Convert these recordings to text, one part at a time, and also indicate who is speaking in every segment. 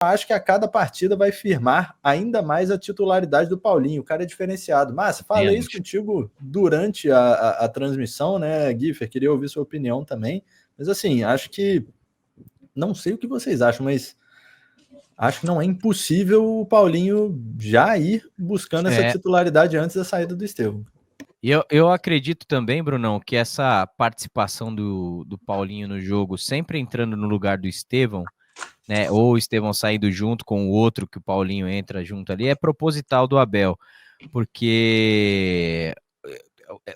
Speaker 1: acho que a cada partida vai firmar ainda mais a titularidade do Paulinho. O cara é diferenciado. Márcio, falei isso contigo durante a transmissão, né, Giffer? Queria ouvir sua opinião também. Mas assim, acho que... Não sei o que vocês acham, mas acho que não é impossível o Paulinho já ir buscando essa titularidade antes da saída do Estevão.
Speaker 2: Eu acredito também, Brunão, que essa participação do Paulinho no jogo, sempre entrando no lugar do Estevão, né, ou o Estevão saindo junto com o outro que o Paulinho entra junto ali, é proposital do Abel, porque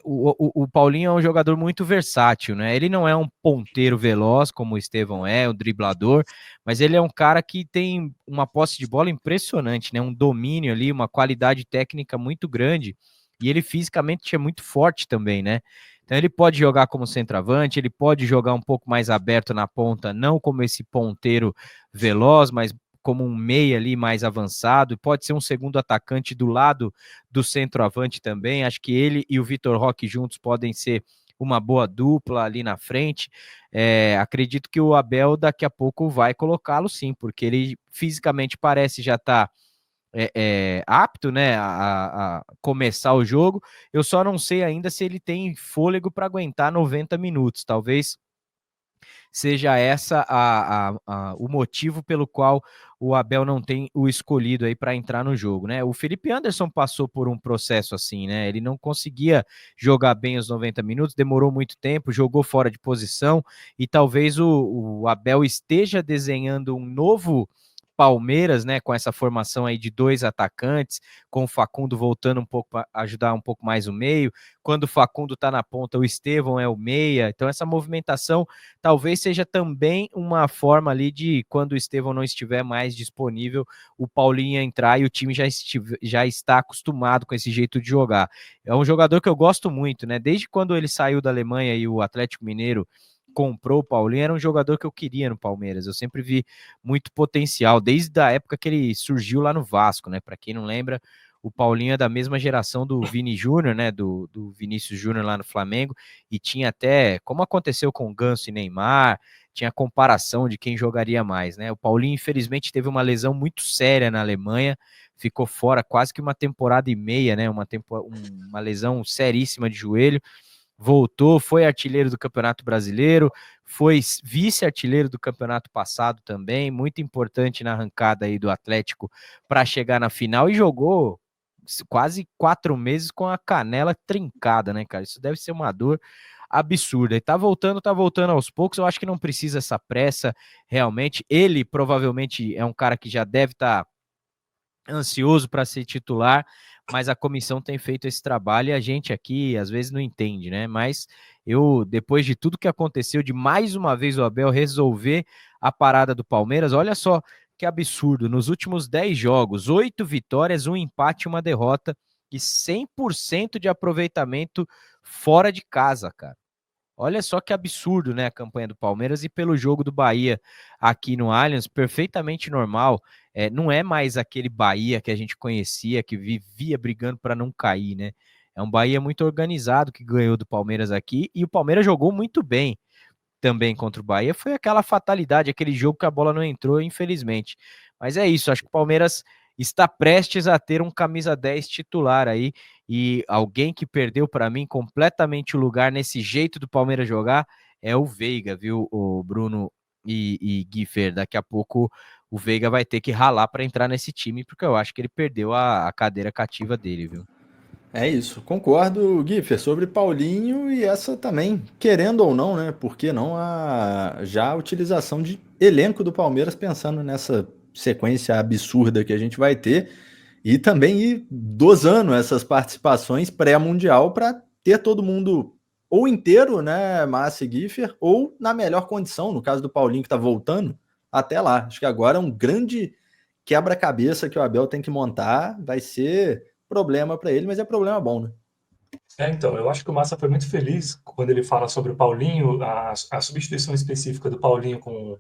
Speaker 2: o Paulinho é um jogador muito versátil, né? Ele não é um ponteiro veloz como o Estevão é, o driblador, mas ele é um cara que tem uma posse de bola impressionante, né? Um domínio ali, uma qualidade técnica muito grande, e ele fisicamente é muito forte também, né? Então ele pode jogar como centroavante, ele pode jogar um pouco mais aberto na ponta, não como esse ponteiro veloz, mas como um meia ali mais avançado, pode ser um segundo atacante do lado do centroavante também. Acho que ele e o Vitor Roque juntos podem ser uma boa dupla ali na frente. Acredito que o Abel daqui a pouco vai colocá-lo sim, porque ele fisicamente parece já estar apto, né, a começar o jogo. Eu só não sei ainda se ele tem fôlego para aguentar 90 minutos. Talvez seja essa o motivo pelo qual o Abel não tem o escolhido aí para entrar no jogo, né? O Felipe Anderson passou por um processo assim, né? Ele não conseguia jogar bem os 90 minutos, demorou muito tempo, jogou fora de posição, e talvez o Abel esteja desenhando um novo Palmeiras, né, com essa formação aí de dois atacantes, com o Facundo voltando um pouco para ajudar um pouco mais o meio. Quando o Facundo está na ponta, o Estevão é o meia. Então essa movimentação talvez seja também uma forma ali de, quando o Estevão não estiver mais disponível, o Paulinho entrar e o time já está acostumado com esse jeito de jogar. É um jogador que eu gosto muito, né? Desde quando ele saiu da Alemanha e o Atlético Mineiro comprou o Paulinho, era um jogador que eu queria no Palmeiras. Eu sempre vi muito potencial, desde a época que ele surgiu lá no Vasco, né? Para quem não lembra, o Paulinho é da mesma geração do Vini Júnior, né? Do Vinícius Júnior lá no Flamengo, e tinha até, como aconteceu com o Ganso e Neymar, tinha comparação de quem jogaria mais, né? O Paulinho, infelizmente, teve uma lesão muito séria na Alemanha, ficou fora quase que uma temporada e meia, né? Uma lesão seríssima de joelho. Voltou, foi artilheiro do Campeonato Brasileiro, foi vice-artilheiro do campeonato passado também, muito importante na arrancada aí do Atlético para chegar na final, e jogou quase 4 meses com a canela trincada, né, cara? Isso deve ser uma dor absurda. E tá voltando aos poucos. Eu acho que não precisa essa pressa, realmente. Ele provavelmente é um cara que já deve estar ansioso para ser titular, mas a comissão tem feito esse trabalho e a gente aqui às vezes não entende, né? Mas eu, depois de tudo que aconteceu, de mais uma vez o Abel resolver a parada do Palmeiras, olha só que absurdo, nos últimos 10 jogos, 8 vitórias, 1 empate e 1 derrota, e 100% de aproveitamento fora de casa, cara. Olha só que absurdo, né, a campanha do Palmeiras, e pelo jogo do Bahia aqui no Allianz, perfeitamente normal. Não é mais aquele Bahia que a gente conhecia, que vivia brigando para não cair, né? É um Bahia muito organizado que ganhou do Palmeiras aqui, e o Palmeiras jogou muito bem também contra o Bahia. Foi aquela fatalidade, aquele jogo que a bola não entrou, infelizmente. Mas é isso, acho que o Palmeiras está prestes a ter um camisa 10 titular aí, e alguém que perdeu para mim completamente o lugar nesse jeito do Palmeiras jogar é o Veiga, viu, o Bruno e Guifer. Daqui a pouco o Veiga vai ter que ralar para entrar nesse time, porque eu acho que ele perdeu a cadeira cativa dele, viu?
Speaker 1: É isso, concordo, Giffer, sobre Paulinho e essa também, querendo ou não, né? Por que não já a utilização de elenco do Palmeiras, pensando nessa sequência absurda que a gente vai ter, e também ir dosando essas participações pré-mundial para ter todo mundo ou inteiro, né, Márcio e Giffer, ou na melhor condição, no caso do Paulinho que está voltando, até lá. Acho que agora é um grande quebra-cabeça que o Abel tem que montar, vai ser problema para ele, mas é problema bom, né?
Speaker 3: Então, eu acho que o Massa foi muito feliz quando ele fala sobre o Paulinho, a substituição específica do Paulinho com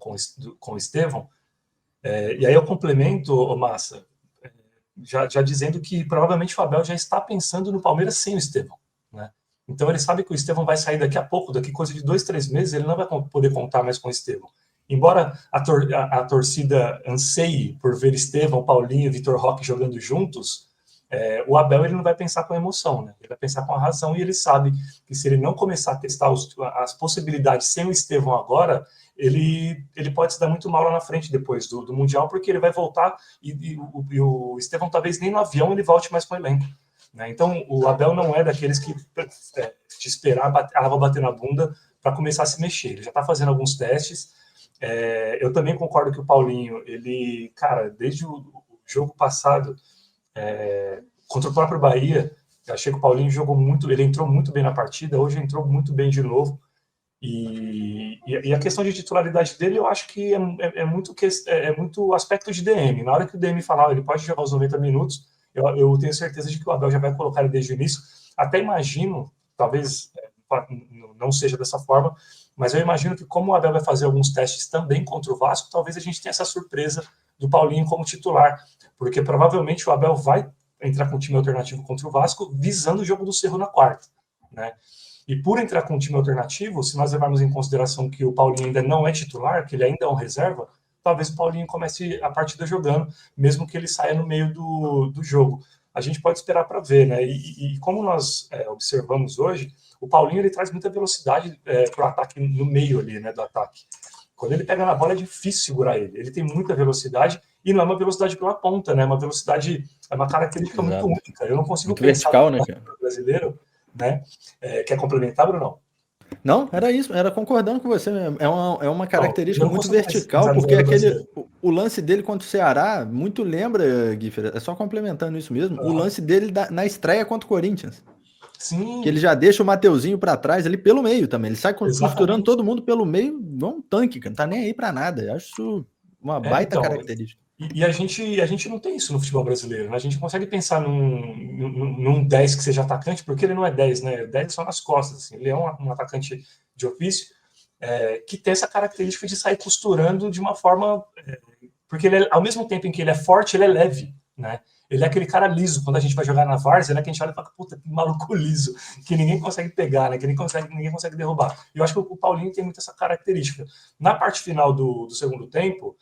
Speaker 3: o Estevão. E aí eu complemento, o Massa, já dizendo que provavelmente o Abel já está pensando no Palmeiras sem o Estevão, né? Então ele sabe que o Estevão vai sair daqui a pouco, daqui coisa de 2, 3 meses, ele não vai poder contar mais com o Estevão. embora a torcida anseie por ver Estevão, Paulinho e Vitor Roque jogando juntos, o Abel ele não vai pensar com emoção, né? Ele vai pensar com a razão, e ele sabe que se ele não começar a testar as possibilidades sem o Estevão agora, ele pode se dar muito mal lá na frente depois do Mundial, porque ele vai voltar e o Estevão talvez nem no avião ele volte mais com o elenco. Né? Então o Abel não é daqueles que te esperar a água bater na bunda para começar a se mexer. Ele já está fazendo alguns testes. Eu também concordo que o Paulinho, ele, cara, desde o jogo passado, contra o próprio Bahia, eu achei que o Paulinho jogou muito, ele entrou muito bem na partida, hoje entrou muito bem de novo, e a questão de titularidade dele, eu acho que é muito aspecto de DM. Na hora que o DM falar, ele pode jogar os 90 minutos, eu tenho certeza de que o Abel já vai colocar ele desde o início. Até imagino, talvez não seja dessa forma, mas eu imagino que como o Abel vai fazer alguns testes também contra o Vasco, talvez a gente tenha essa surpresa do Paulinho como titular, porque provavelmente o Abel vai entrar com um time alternativo contra o Vasco, visando o jogo do Cerro na quarta, né? E por entrar com um time alternativo, se nós levarmos em consideração que o Paulinho ainda não é titular, que ele ainda é um reserva, talvez o Paulinho comece a partida jogando, mesmo que ele saia no meio do jogo. A gente pode esperar para ver, né? E como nós observamos hoje, o Paulinho ele traz muita velocidade para o ataque no meio ali, né, do ataque. Quando ele pega na bola é difícil segurar ele. Ele tem muita velocidade e não é uma velocidade pela ponta, né? É uma característica muito única. Eu não consigo
Speaker 1: muito pensar vertical, né, cara?
Speaker 3: Brasileiro, né? Quer complementar, Bruno?
Speaker 1: Não, era isso, era concordando com você. É uma característica muito vertical, porque o lance dele contra o Ceará muito lembra, Guifer, é só complementando isso mesmo, o lance dele na estreia contra o Corinthians.
Speaker 3: Sim.
Speaker 1: Que ele já deixa o Mateuzinho para trás ali pelo meio também. Ele sai costurando todo mundo pelo meio, igual um tanque, cara. Não tá nem aí para nada. Eu acho isso uma baita característica.
Speaker 3: E a gente não tem isso no futebol brasileiro, né? A gente consegue pensar num 10 que seja atacante, porque ele não é 10, né? 10 é só nas costas. Assim. Ele é um atacante de ofício que tem essa característica de sair costurando de uma forma... porque ele ao mesmo tempo em que ele é forte, ele é leve, né? Ele é aquele cara liso. Quando a gente vai jogar na várzea, né, que a gente olha e fala, puta, que maluco liso, que ninguém consegue pegar, né, que ninguém consegue derrubar. E eu acho que o Paulinho tem muito essa característica. Na parte final do segundo tempo,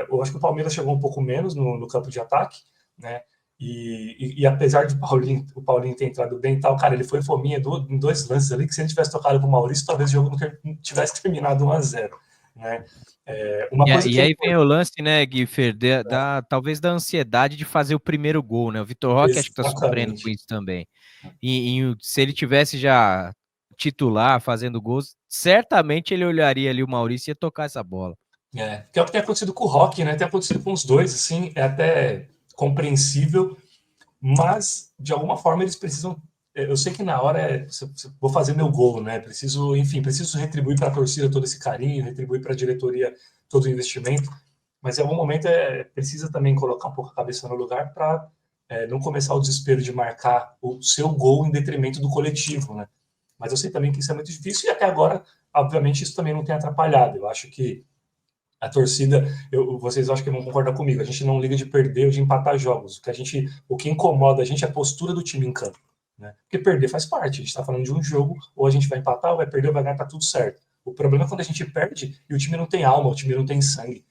Speaker 3: eu acho que o Palmeiras chegou um pouco menos no campo de ataque, né, e apesar de o Paulinho ter entrado bem e tal, cara, ele foi fominha em 2 lances ali, que se ele tivesse tocado pro Maurício, talvez o jogo não tivesse terminado 1-0, né.
Speaker 2: E aí vem o lance, né, Guifer, talvez da ansiedade de fazer o primeiro gol, né? O Vitor Roque acho que tá sofrendo com isso também. E se ele tivesse já titular, fazendo gols, certamente ele olharia ali o Maurício e ia tocar essa bola.
Speaker 3: Que é o que tem acontecido com o Roque, né? Tem acontecido com os dois, assim, é até compreensível, mas de alguma forma eles precisam. Eu sei que na hora vou fazer meu gol, né? Preciso retribuir para a torcida todo esse carinho, retribuir para a diretoria todo o investimento, mas em algum momento precisa também colocar um pouco a cabeça no lugar para não começar o desespero de marcar o seu gol em detrimento do coletivo, né? Mas eu sei também que isso é muito difícil e até agora, obviamente, isso também não tem atrapalhado. Eu acho que a torcida, vocês acham que vão concordar comigo, a gente não liga de perder ou de empatar jogos. O que incomoda a gente é a postura do time em campo. Né? Porque perder faz parte, a gente está falando de um jogo, ou a gente vai empatar, ou vai perder, ou vai ganhar, tá tudo certo. O problema é quando a gente perde e o time não tem alma, o time não tem sangue.